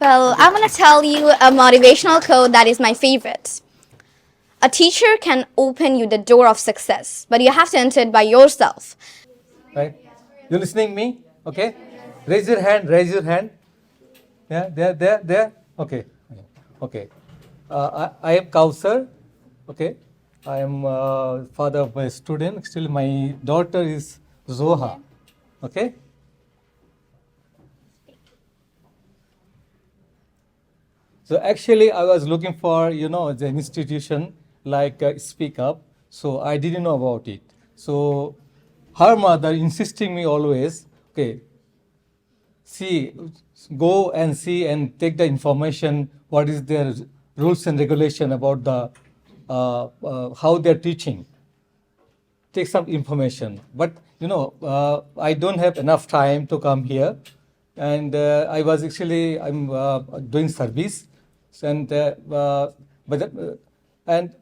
Well, I'm going to tell you a motivational quote that is my favorite. A teacher can open you the door of success, but you have to enter it by yourself. Right? You listening me? Okay. Raise your hand. Raise your hand. Yeah, there. Okay. Okay. I am Kausar. Okay. I am father of my student. Still, my daughter is Zoha. Okay. So actually, I was looking for the institution like SpeakUp. So I didn't know about it. So her mother insisting me always, okay, see, go and see and take the information. What is their rules and regulation about the how they're teaching? Take some information. But I don't have enough time to come here, and I'm doing service, and and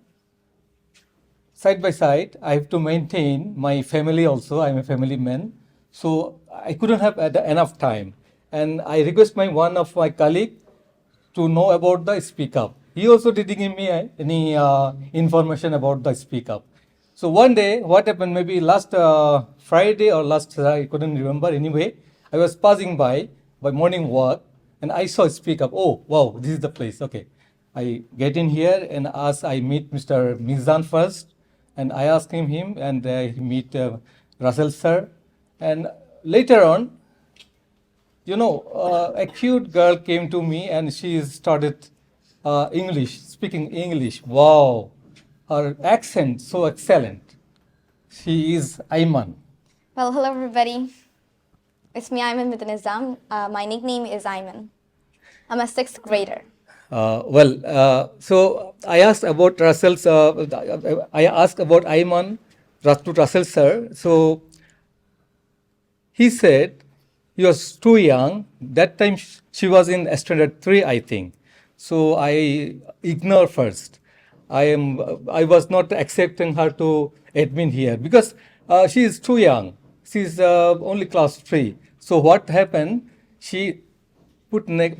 side by side, I have to maintain my family also. I'm a family man, so I couldn't have enough time. And I request one of my colleague to know about the SpeakUp. He also didn't give me any information about the SpeakUp. So one day, what happened? Maybe last Friday or last I couldn't remember. Anyway, I was passing by morning walk, and I saw SpeakUp. Oh wow, this is the place. Okay, I get in here and I meet Mr. Mizan first, and I asked him, and he meet Russell sir, and later on, a cute girl came to me and she started speaking English. Wow, her accent so excellent. She is Ayman. Well, hello everybody. It's me, Ayman with an Nizam. My nickname is Ayman. I'm a sixth grader. So I asked about Russell's. I asked about Ayman to Russell sir. So he said he was too young. That time she was in standard 3, I think. So I ignored first. I was not accepting her to admit here because she is too young. She is only class 3. So what happened? She put neck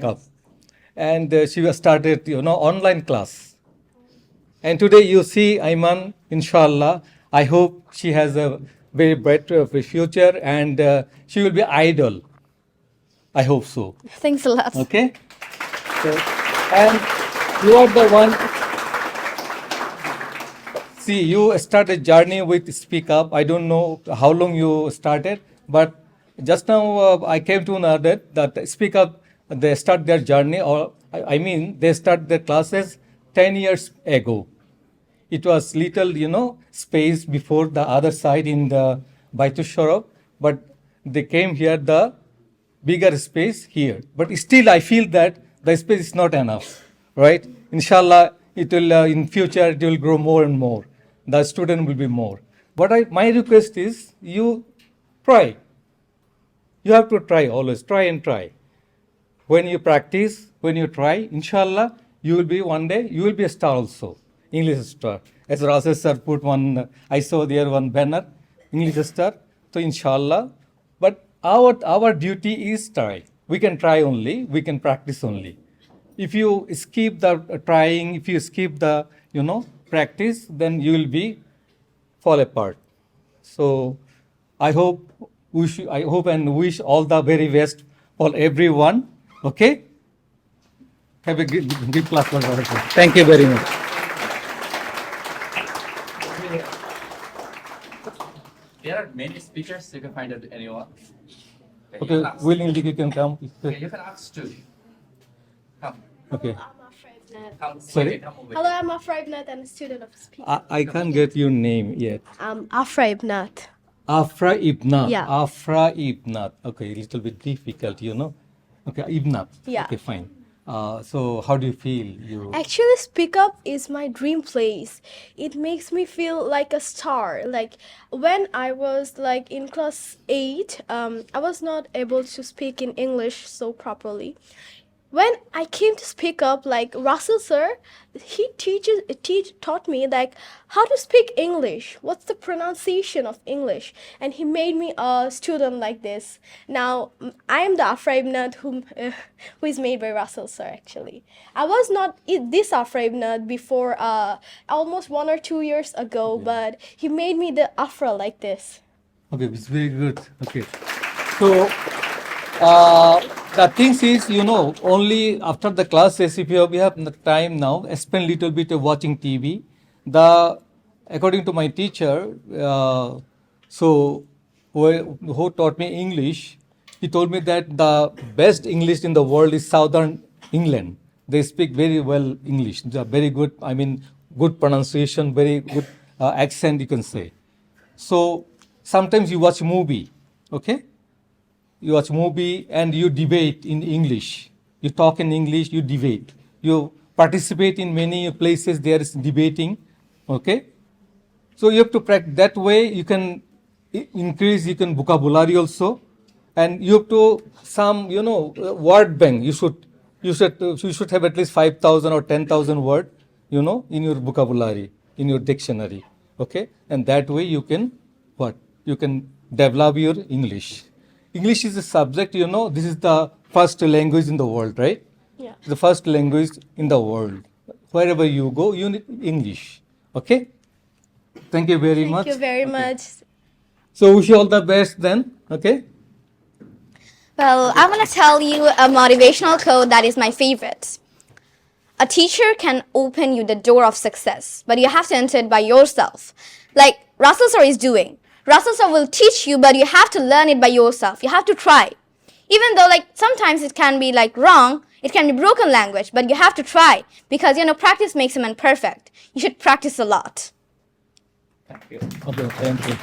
up, and she was started online class. And today you see Ayman, inshallah, I hope she has a very bright future, and she will be idol. I hope so. Thanks a lot. Okay? So, and you are the one. See, you started journey with SpeakUp. I don't know how long you started, but just now I came to know that SpeakUp, they start their journey, or I mean, they start their classes 10 years ago. It was little, space before the other side in the Baitusharab, but they came here the bigger space here. But still, I feel that the space is not enough, right? Inshallah, it will in future it will grow more and more. The student will be more. But my request is you try. You have to try always. Try and try. When you practice, when you try, inshallah, you will be one day, you will be a star also. English star. As Rases sir put one, I saw there one banner, English star. So inshallah. But our duty is try. We can try only, we can practice only. If you skip the trying, if you skip the, practice, then you will be fall apart. So I hope and wish all the very best for everyone. Okay? Have a good class. Thank you very much. There are many speakers. You can find out anyone. Okay, willingly you can come. Okay, you can ask too. Come. Okay. Come. Sorry? Come over. Hello, I'm Afra Ibnat. I'm a student of Speak. I can't get your name yet. Afra Ibnat. Afra Ibnat. Yeah. Afra Ibnat. Okay, a little bit difficult, Okay, Ibnat. Yeah. Okay, fine. So how do you feel? Actually, SpeakUp is my dream place. It makes me feel like a star. Like when I was like in class 8, I was not able to speak in English so properly. when I came to speak up, like Russell sir, he taught me like how to speak English, what's the pronunciation of English, and he made me a student like this. Now I am the Afraibnat who is made by Russell sir. Actually, I was not this Afraibnat before almost 1 or 2 years ago, but he made me the Afra like this. Okay, it's very good. Okay. So, the things is, only after the classes, if we have time now, spend little bit of watching TV. According to my teacher, so who taught me English, he told me that the best English in the world is Southern England. They speak very well English. They are very good. I mean, good pronunciation, very good accent, you can say. So sometimes you watch movie, okay? You watch movie and you debate in English. You talk in English, you debate. You participate in many places there is debating, okay? So you have to practice that way. You can increase, you can vocabulary also, and you have to some word bank. You should have at least 5,000 or 10,000 word, in your vocabulary, in your dictionary, okay? And that way you can what? You can develop your English. English is a subject, this is the first language in the world, right? Yeah. The first language in the world. Wherever you go, you need English. Okay? Thank you very much. Thank you very much. So wish you all the best then. Okay? Well, I'm going to tell you a motivational quote that is my favorite. A teacher can open you the door of success, but you have to enter it by yourself. Like Russell sir is doing. Russell sir will teach you, but you have to learn it by yourself. You have to try. Even though sometimes it can be wrong, it can be broken language, but you have to try because practice makes a man perfect. You should practice a lot. Thank you. Okay, thank you.